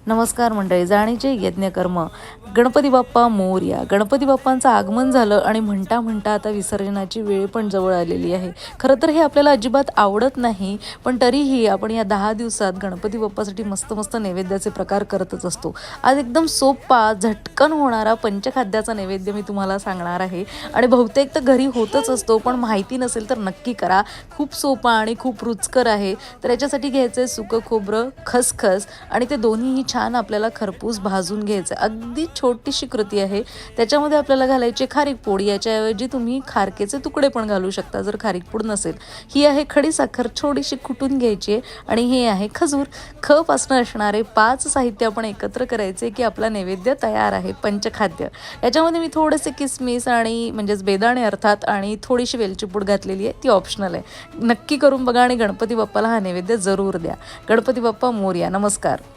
नमस्कार मंडळी. जाणीचे यज्ञकर्म. गणपती बाप्पा मोरया. गणपती बाप्पांचं आगमन झालं आणि म्हणता म्हणता आता विसर्जनाची वेळ पण जवळ आलेली आहे. खरं तर हे आपल्याला अजिबात आवडत नाही, पण तरीही आपण या 10 दिवसात गणपती बाप्पासाठी मस्त मस्त नैवेद्याचे प्रकार करतच असतो. आज एकदम सोपा झटकन होणारा पंचखाद्याचा नैवेद्य मी तुम्हाला सांगणार आहे आणि बहुतेक तर घरी होतच असतो, पण माहिती नसेल तर नक्की करा. खूप सोपा आणि खूप रुचकर आहे. तर याच्यासाठी घ्यायचं आहे सुकं खोबरं, खसखस आणि ते दोन्हीही छान आपल्याला खरपूस भाजून घ्यायचं. अगदी छोटीशी कृती आहे. त्याच्यामध्ये आपल्याला घालायची खारीक पूड. याच्याऐवजी तुम्ही खारकेचे तुकडे पण घालू शकता जर खारीक पूड नसेल. ही आहे खडी साखर, थोडीशी कुटून घ्यायची आहे आणि हे आहे खजूर. ख पासून असणारे 5 साहित्य आपण एकत्र करायचे की आपला नैवेद्य तयार आहे, पंचखाद्य. याच्यामध्ये मी थोडेसे किसमिस आणि म्हणजेच बेदाणे अर्थात आणि थोडीशी वेलची पूड घातलेली आहे. ती ऑप्शनल आहे. नक्की करून बघा आणि गणपती बाप्पाला हा नैवेद्य जरूर द्या. गणपती बाप्पा मोरया. नमस्कार.